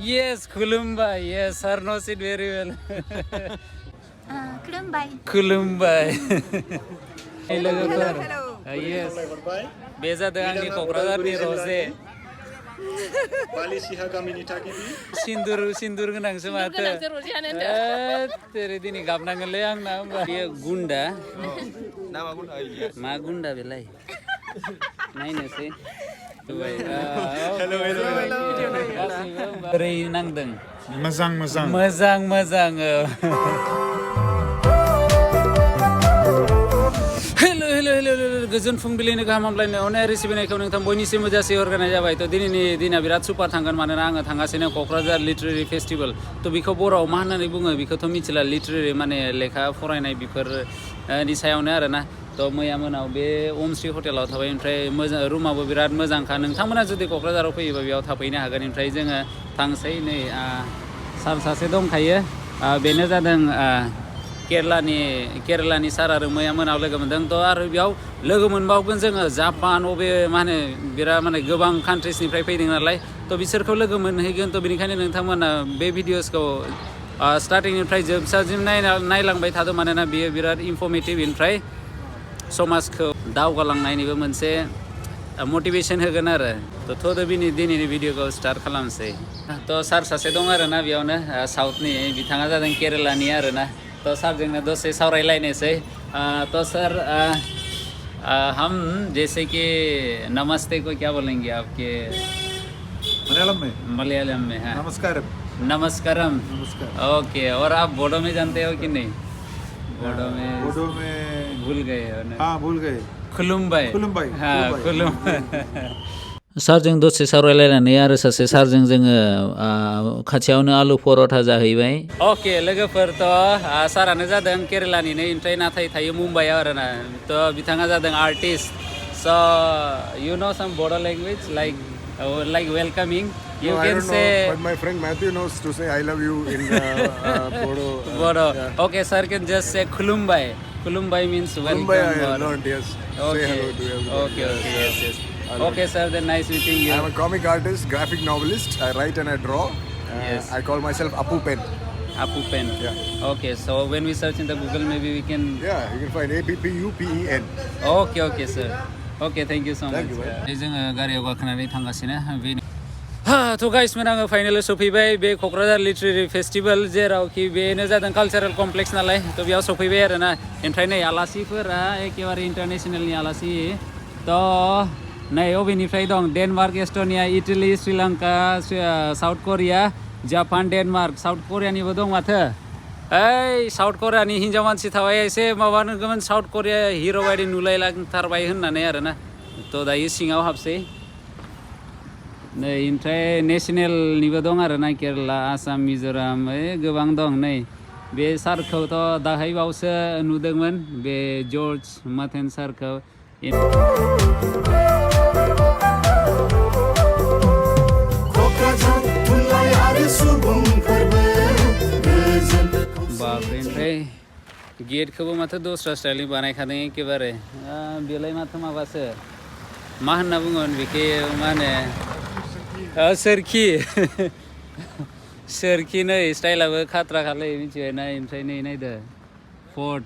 Yes, Kulumbai. Yes, sir knows it very well. Kulumbai. Hello. Yes. Beza de angni Kokradar ni Rose. Bali Siha Gaminita Sindur genang semata. Tere dini gapnang leang na dia Gunda. Nama Gunda iya. Ma Gunda belai. Naik nasi. Hello. Rei nang deng. Mazang. Hello. Goजोन फुंबिलिनि गाहाम हामलायनाय अननाय रिसिबिनायखौ नोंथां बयनिसिमबो जासिहरग्रोनाय जाबाय थ' दिनैनि दिना बिराद सुपार थांगोन मानोना आङो थांगासिनो क'क्राझार लिटारेरि फेस्टिभेल थ' बेखौ बर'आव मा होननानै बुङो बेखौथ' मिथिला लिटारेरि माने लेखा फरायनाय बेफोरनि सायावनो आरोना थ' मैया मोनाव बे अमश्री हटेलाव थाबाय ओमफ्राय मोजां रुमाबो बिराद मोजांखा नोंथांमोना जुदि क'क्राझाराव फैयोबा बेयाव थाफैनो हागोन ओमफ्राय जोङो थांसै नै सार सासे दंखायो बेनो जादों केरेलानि सार आरो मैया मोनाव लोगो मोनदों थ' आरो बेयाव लोगो मोनबावगोन जोङो जापान अबे मा होनो बिराद माने गोबां कान्ट्रिसनिफ्राय फैदों नालाय थ' बिसोरखौ लोगो मोनहैगोन थ' बेनिखायनो नोंथांमोना बे भिडिअसखौ स्टार्टिंनिफ्राय जोबसासिम नायलांबाय थादों मानोना बियो बिराद इनफर्मेटिभ ओमफ्राय समाजखौ दावगालांनायनिबो मोनसे मटिभेसन होगोन आरो थ' दिनैनि भिडिअखौ स्टार्ट खालामसै थ' सार सासे दं आरोना बेयावनो साउथनि बिथाङा जादों केरेलानि आरोना तो सर जोंने दसे सावरायलायनोसै तो सर हम जैसे कि नमस्ते को क्या बोलेंगे आपके मलयालम में हाँ नमस्कारम ओके और आप बोडो में जानते हो कि नहीं बोडो में भूल गए भूल गए खुलुमबाई हाँ खुलुमबाई सारजों दसे सावरायलायनानै आरो सासे सारजों जोङो खाथियावनो आलु पराठा जाहैबाय अके लोगोफोरथ' सारानो जादों केरेलानिनो ओमफ्राय नाथाय थायो मुम्बाइआव आरोना थ' बिथाङा जादों आर्टिस्ट स' you know some Bodo language like welcoming you can say but my friend Matthew knows to say I love you in Bodo okay sir can just say Kulumbai means welcome Kulumbai I learned yes okay. say hello to everyone okay yes okay sir then nice meeting you I'm a comic artist graphic novelist I write and I draw yes I call myself Apu Pen yeah okay so when we search in the Google maybe we can you can find APPUPEN okay sir okay thank you so much जोङो गारियाव गाखोनानै थांगासिनो थ' गाइसमोन आङो फाइनालाव सफैबाय बे Kokrajhar literary festival जेरावखि बेनो जादों कालचारेल कमप्लेक्स नालाय थ' बेयाव सफैबाय आरोना ओमफ्राय नै आलासिफोरा एखेबारे इन्टारनेसनेलनि आलासि थ' नै अबेनिफ्राय दं Denmark Estonia Italy Sri Lanka South Korea Japan Denmark South करियानिबो दं माथो ओइ साउथ करियानि हिन्जाव मानसि थाबाय एसे माबा नोगोमोन साउथ करिया हिर' बायदि नुलायलांथारबाय होननानै आरोना थ' दायो सिङाव हाबसै नै ओमफ्राय नेसनेलनिबो दं आरोना केरेला आसाम मिज'राम गोबां दं नै बे सारखौथ' दाहायबावसो नुदोंमोन बे जर्ज माथेन सारखौ बापरे ओमफ्राय गेटखौबो माथो दस्रा स्टाइलनि बानायखादों एखेबारे बेलाय माथो माबासो मा होनना बुङोमोन बेखौ मा होनो सोरखि नै स्टाइलाबो खात्रा खालाय मिथिबायना ओमफ्राय नै नायदो फर्ट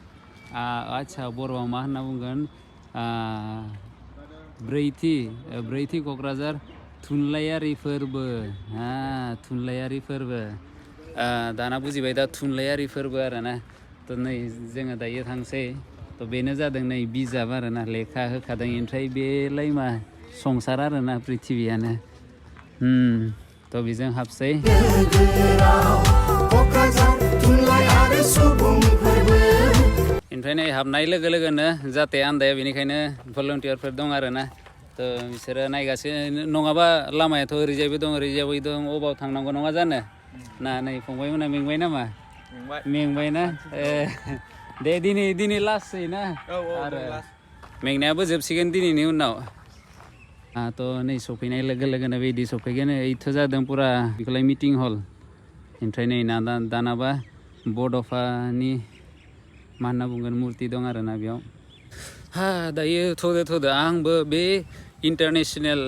आच्छा बर'आव मा होनना बुंगोन ब्रैथि क'क्राझार थुनलाइयारि फोरबो थुनलाइयारि फोरबो दाना बुजिबाय दा थुनलाइयारि फोरबो आरोना थ' नै जोङो दायो थांसै थ' बेनो जादों नै बिजाब आरोना लेखा होखादों ओमफ्राय बेलाय मा संसार आरोना प्रिथिबियानो थ' बेजों हाबसै ओमफ्राय नै हाबनाय लोगो लोगोनो जाहाथे आन्दाया बेनिखायनो भलन्टियारफोर दं आरोना थ' बिसोरो नायगासिनो नङाबा लामायाथ' ओरैजायबो दं ओरैजायबो दं अबाव थांनांगौ नङा जानो ना नै फंबायमोना मेंबाय नामा मेंबायना दे दिनै लास्टसै ना आरो मेंनायाबो जोबसिगोन दिनैनि उनाव थ' नै सफैनाय लोगो लोगोनो बिदि सफैगोन ओइथ' जादों पुरा बेखौलाय मिटिं हल ओमफ्राय नै दानाबा बड'फानि मा होनना बुंगोन मुर्ति दं आरोना बेयाव दायो थ'दो आंबो बे इन्टारनेसनेल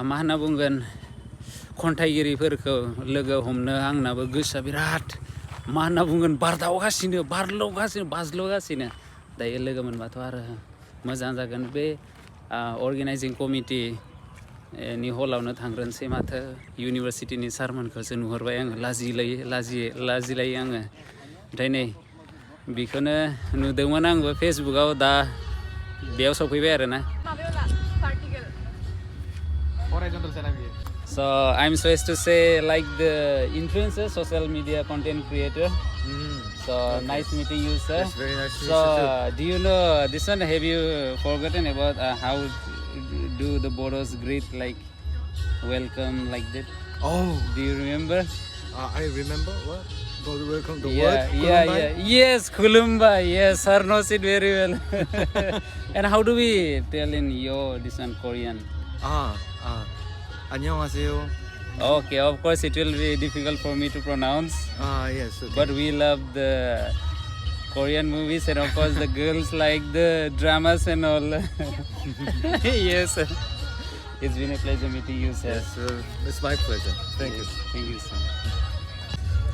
मा होनना बुंगोन खन्थाइगिरिफोरखौ लोगो हमनो आंनाबो गोसोआ बिराद मा होनना बुंगोन बारदावगासिनो बाज्ल'गासिनो दायो लोगो मोनबाथ' आरो मोजां जागोन बे अर्गेनाइजिं कमिटि नि हलावनो थांग्रोनोसै माथो इउनिभारसिटिनि सारमोनखौसो नुहुरबाय आङो लाजिलायो आङो ओमफ्राय नै बेखौनो नुदोंमोन आंबो फेसबुकाव दा बेयाव सफैबाय आरोना So I'm supposed to say like the influencer, social media content creator. So nice meeting you, sir. It's very nice to meet So you too. do you know this one? Have you forgotten about how do the Bodos greet like welcome like that? Oh, Do you remember? I remember what? Welcome the Yeah. word. Yes, Kulumba. Yes, sir knows it very well. And how do we tell in your this one Korean? 안녕하세요. Okay, of course it will be difficult for me to pronounce. Yes. Okay. But we love the Korean movies and of course the girls like the dramas and all. Yes, sir. It's been a pleasure meeting you, sir. Yes, it's my pleasure. Thank you. Thank you, sir.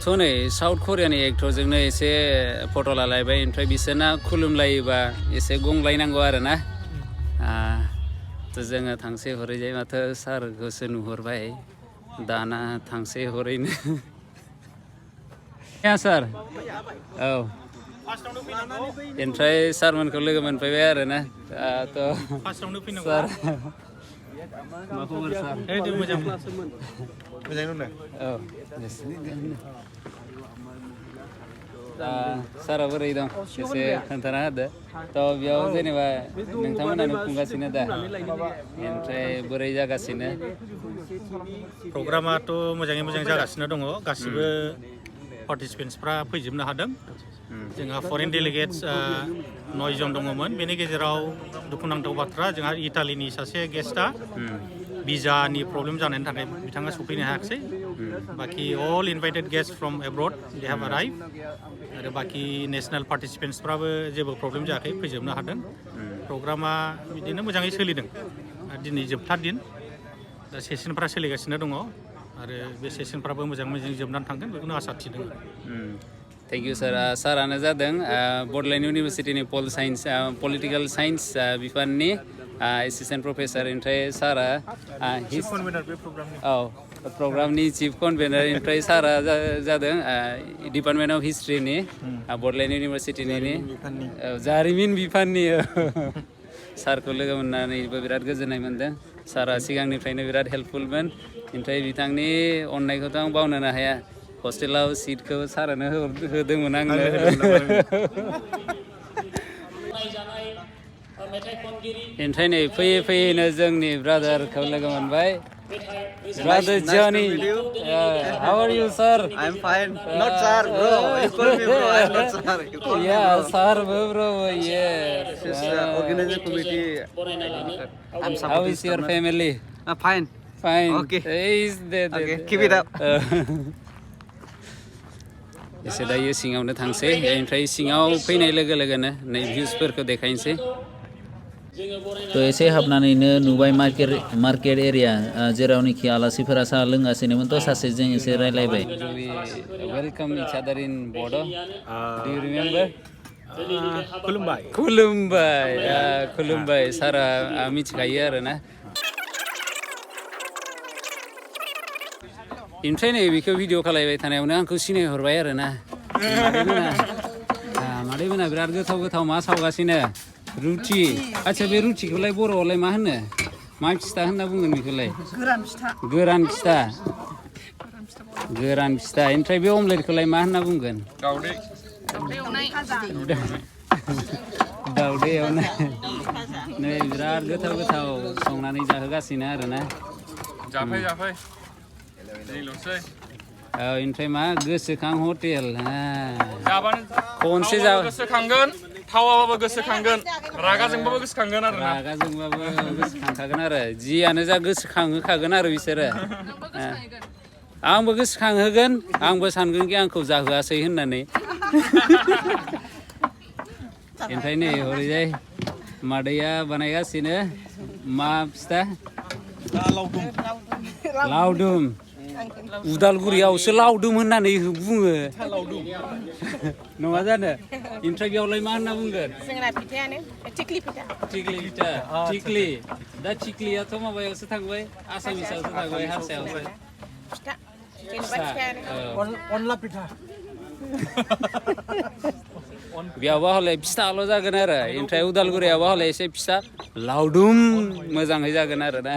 थ' नै south करियानि एक्टरजोंनो एसे फट' लालायबाय ओमफ्राय बिसोरना खुलुमलायोबा एसे गंलायनांगौ आरोना थ' जोङो थांसे हरैजाय माथो सारखौसो नुहुरबाय दाना थांसे हरैनो सार औ ओमफ्राय सारमोनखौ लोगो मोनफैबाय आरोना थ' सार मा खबर सार मोजां दं औ सारा बोरै दं एसे खोन्थाना होदो थ' बेयाव जेनेबा नोंथांमोनानो खुंगासिनो दा ओमफ्राय बोरै जागासिनो प्रग्रामाथ' मोजाङै मोजां जागासिनो दङ गासिबो पार्टिसिपेन्टसफ्रा फैजोबनो हादों जोंहा फरेन डेलिगेट्स 9 जन दङमोन बेनि गेजेराव दुखुनांथाव बाथ्रा जोंहा इटालिनि सासे गेस्टआ भिजानि प्रब्लेम जानायनि थाखाय बिथाङा सफैनो हायाखिसै बाखि all invited guest from abroad they have arrive आरो बाखि नेसनेल पार्टिसिपेन्टसफ्राबो जेबो प्रब्लेम जायाखै फैजोबनो हादों प्रग्रामा बिदिनो मोजाङै सोलिदों दिनै जोबथा दिन दा सेसनफ्रा सोलिगासिनो दङ आरो बे सेसनफ्राबो मोजाङै जोबनानै थांगोन बेखौनो आसा थिदों थेंक इउ सार सारानो जादों बड'लेण्ड इउनिभारसिटिनि पलिटिकेल साइन्स बिफाननि एसिस्टेन्ट प्रफेसार ओमफ्राय सारा प्रग्रामनि चिफ कनभेनार ओमफ्राय सारा जादों डिपार्टमेन्ट अफ हिस्ट्रिनि बड'लेण्ड इउनिभारसिटिनि जारिमिन बिफाननि सारखौ लोगो मोननानैबो बिराद गोजोननाय मोनदों सारा सिगांनिफ्रायनो बिराद हेल्पफुलमोन ओमफ्राय बिथांनि अननायखौथ' आं बावनोनो हाया हस्टेलाव सिटखौ सारानो होदोंमोन आंनो ओमफ्राय नै फैयै फैयैनो जोंनि ब्रादारखौ लोगो मोनबाय Brother Johnny, how are you, sir? I'm fine. Not sir, bro. You call me bro. I'm not sir. You call me Yeah, bro. sir, bro. Yes. This is organizing committee. How is your family? Fine. Fine. Okay. Okay, keep it up. एसे दायो सिङावनो थांसै ओमफ्राय सिङाव फैनाय लोगो लोगोनो नै भिउसफोरखौ देखायनोसै थ' एसे हाबनानैनो नुबाय मार्केट एरिया जेरावनोखि आलासिफोरा साहा लोंगासिनोमोन थ' सासेजों एसे रायलायबाय वेलकाम इच आदार इन बड' डु यु रिमेम्बार खुलुमबाय सारा मिथिखायो आरोना ओमफ्राय नै बेखौ भिडिअ खालायबाय थानायावनो आंखौ सिनायहरबाय आरोना मादैमोना बिराद गोथाव मा सावगासिनो रुटि आच्छा बे रुटिखौलाय बर'आवलाय मा होनो मा फिथा होनना बुंगोन बेखौलाय गोरान फिथा ओमफ्राय बे अमलेटखौलाय मा होनना बुंगोन दाउदै एवनाय नै बिराद गोथाव संनानै जाहोगासिनो आरोना जाफै ओमफ्राय मा गोसोखां हटेल खनसे गोसोखांगोन थावाबाबो गोसोखांगोन रागाजोंबाबो गोसोखांगोन आरो जियानो जा गोसोखांहोखागोन आरो बिसोरो आंबो गोसोखांहोगोन आंबो सानगोन कि आंखौ जाहोआसै होननानै ओमफ्राय नै हरैजाय मादैया बानायगासिनो मा फिथा लावदुम उदालगुरियावसो लावदुम होननानै बुङो नङा जानो ओमफ्राय बेयावलाय मा होनना बुंगोन जोंना फिथायानो थिख्लि फिथा थिख्लि फिथा थिख्लि दा थिख्लियाथ' माबायावसो थांबाय आसामिसावसो थांबाय हारसायावसो फिथा जेनेबा फिथायानो अनला पिठा बेयावबा हले फिथाल' जागोन आरो ओमफ्राय उदालगुरियावबा हले एसे फिथा लावदुम मोजाङै जागोन आरो ना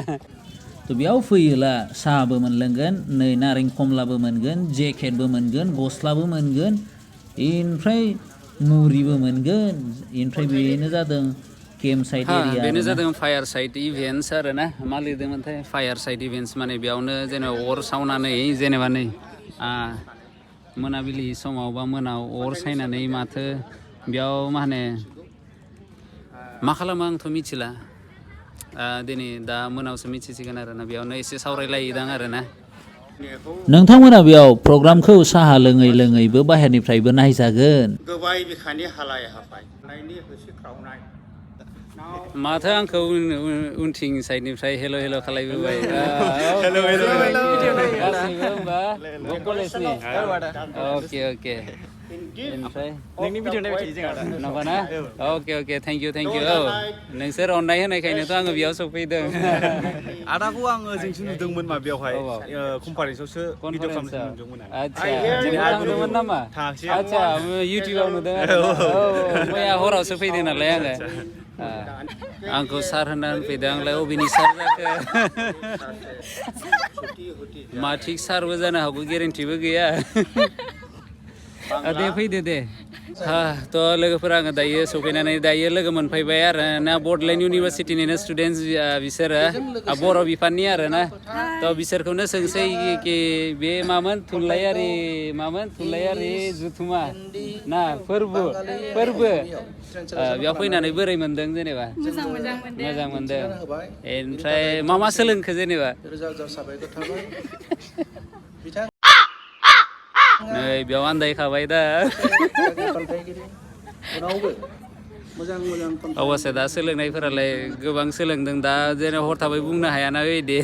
थ' बेयाव फैयोला साहाबो मोनलोंगोन नै नारें खमलाबो मोनगोन जेकेटबो मोनगोन गस्लाबो मोनगोन ओमफ्राय मुरिबो मोनगोन ओमफ्राय बेनो जादों केम्प साइट एरिया बेनो जादों फायार साइट इभेन्ट्स आरो ना मा लिरदोंमोनथाय फायार साइट इभेन्ट्स माने बेयावनो जेनेबा अर सावनानै जेनेबा नै मोनाबिलि समाव बा मोनाव अर सायनानै माथो बेयाव मा होनो मा खालामो आंथ' मिथिला दिनै दा मोनावसो मिथिसिगोन आरोना बेयावनो एसे सावरायलायदां आरोना नोंथांमोना बेयाव प्रग्रामखौ साहा लोङै लोङैबो बाहेरनिफ्रायबो नायजागोन गोबाय बिखानि हालाय हाफाय नायनि होसिख्रावनाय माथो आंखौ उनथिं साइडनिफ्राय हेल' हेल' खालायबोबाय गासैबो होमबा कलेजनि अके अके ओमफ्राय नोंनि भिडिअ नायबाय थायो जोंहा नंगौ ना अके अके थेंक इउ औ नोंसोर अननाय होनायखायनोथ' आङो बेयाव सफैदों आदाखौ आङो जोंसो नुदोंमोन माबायावहाय कनफारेन्सआवसो भिडिअ खालामनाय नुदोंमोन आदसा दिनै थांदोंमोन नामा आदसा इउटिउबाव नुदों औ मैया हरावसो फैदों नालाय आङो आंखौ सार होनना होनफैदों आंलाय अबेनि सार जाखो मा थिग सारबो जानो हागौ गेरेन्टिबो गैया दे फैदो दे थ' लोगोफोरा आङो दायो सफैनानै दायो लोगो मोनफैबाय आरो ना बड'लेण्ड इउनिभारसिटिनिनो स्टुडेन्टस बिसोरो बर' बिफाननि आरो ना थ' बिसोरखौनो सोंसै कि बे मामोन थुनलाइयारि जुथुमा ना फोरबो बेयाव फैनानै बोरै मोनदों जेनेबा मोजां मोनदों ओमफ्राय मा सोलोंखो जेनेबा नै बेयाव आन्दायखाबाय दा अबसे दा सोलोंनायफोरालाय गोबां सोलोंदों दा जेनेबा हरथाबै बुंनो हायाना बिदि